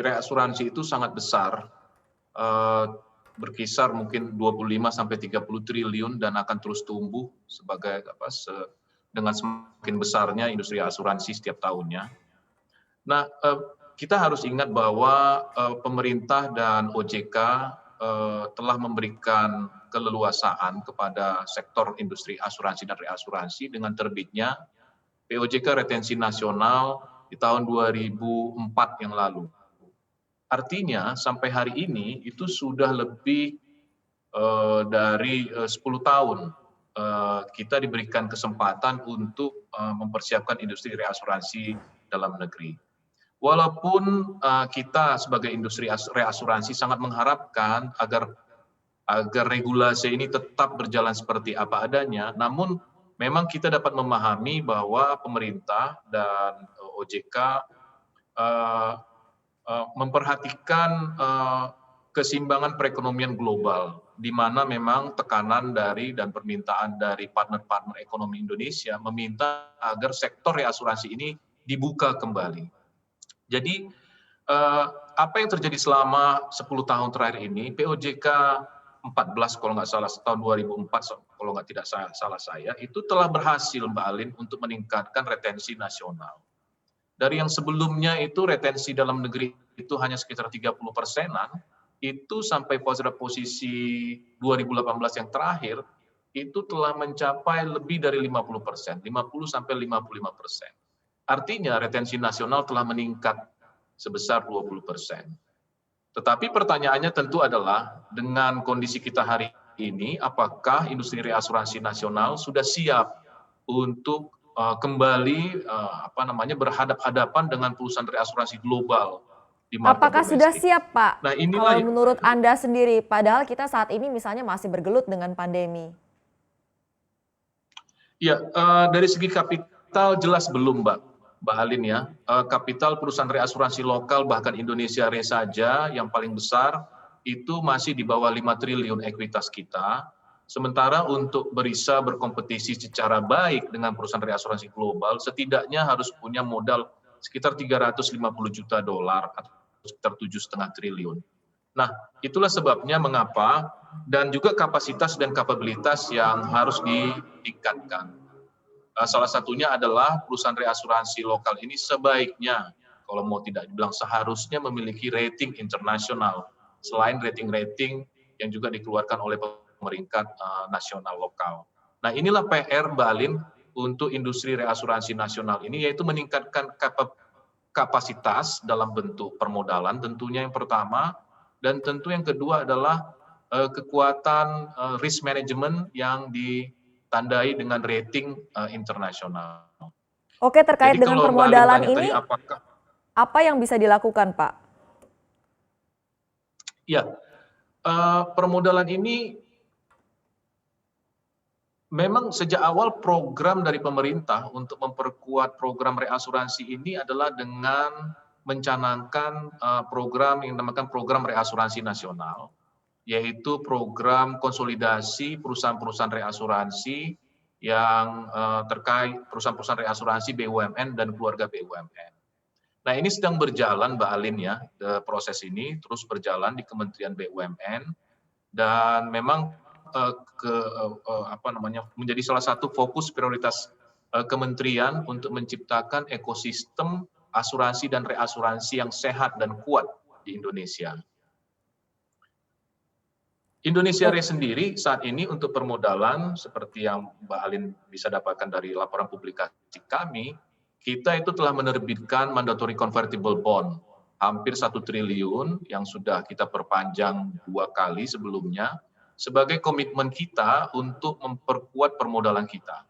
reasuransi itu sangat besar, eh, berkisar mungkin 25 sampai 30 triliun dan akan terus tumbuh dengan semakin besarnya industri asuransi setiap tahunnya. Nah, kita harus ingat bahwa pemerintah dan OJK telah memberikan keleluasaan kepada sektor industri asuransi dan reasuransi dengan terbitnya POJK Retensi Nasional di tahun 2004 yang lalu. Artinya sampai hari ini itu sudah lebih dari 10 tahun kita diberikan kesempatan untuk mempersiapkan industri reasuransi dalam negeri. Walaupun kita sebagai industri reasuransi sangat mengharapkan agar regulasi ini tetap berjalan seperti apa adanya, namun memang kita dapat memahami bahwa pemerintah dan OJK memperhatikan keseimbangan perekonomian global, di mana memang tekanan dari dan permintaan dari partner-partner ekonomi Indonesia meminta agar sektor reasuransi ini dibuka kembali. Jadi apa yang terjadi selama 10 tahun terakhir ini, POJK 14 kalau nggak salah, tahun 2004 kalau nggak tidak salah saya, itu telah berhasil Mbak Alin untuk meningkatkan retensi nasional. Dari yang sebelumnya itu retensi dalam negeri itu hanya sekitar 30%-an, itu sampai pada posisi 2018 yang terakhir, itu telah mencapai lebih dari 50%, 50 sampai 55%. Artinya retensi nasional telah meningkat sebesar 20%. Tetapi pertanyaannya tentu adalah dengan kondisi kita hari ini, apakah industri reasuransi nasional sudah siap untuk kembali berhadap-hadapan dengan perusahaan reasuransi global di market Apakah domestik. sudah siap, Pak? Nah, Kalau menurut Anda sendiri, padahal kita saat ini misalnya masih bergelut dengan pandemi. Ya, dari segi kapital jelas belum, Mbak Alin ya. Kapital perusahaan reasuransi lokal bahkan Indonesia Re saja yang paling besar itu masih di bawah 5 triliun ekuitas kita. Sementara untuk bisa berkompetisi secara baik dengan perusahaan reasuransi global, setidaknya harus punya modal sekitar 350 juta dolar atau sekitar 7,5 triliun. Nah, itulah sebabnya mengapa dan juga kapasitas dan kapabilitas yang harus ditingkatkan. Salah satunya adalah perusahaan reasuransi lokal ini sebaiknya, kalau mau tidak dibilang seharusnya memiliki rating internasional, selain rating-rating yang juga dikeluarkan oleh pemerintah nasional lokal. Nah, inilah PR Mbak Alin untuk industri reasuransi nasional ini, yaitu meningkatkan kapasitas dalam bentuk permodalan tentunya yang pertama, dan tentu yang kedua adalah kekuatan risk management yang ditandai dengan rating internasional. Oke, terkait dengan permodalan ini, apa yang bisa dilakukan, Pak? Ya, permodalan ini memang sejak awal program dari pemerintah untuk memperkuat program reasuransi ini adalah dengan mencanangkan program yang dinamakan program reasuransi nasional, yaitu program konsolidasi perusahaan-perusahaan reasuransi yang terkait perusahaan-perusahaan reasuransi BUMN dan keluarga BUMN. Nah, ini sedang berjalan Mbak Alin ya, proses ini terus berjalan di Kementerian BUMN dan memang menjadi salah satu fokus prioritas kementerian untuk menciptakan ekosistem asuransi dan reasuransi yang sehat dan kuat di Indonesia. Indonesia Re sendiri saat ini untuk permodalan seperti yang Mbak Alin bisa dapatkan dari laporan publikasi kami, kita itu telah menerbitkan mandatory convertible bond hampir 1 triliun yang sudah kita perpanjang 2 kali sebelumnya, sebagai komitmen kita untuk memperkuat permodalan kita.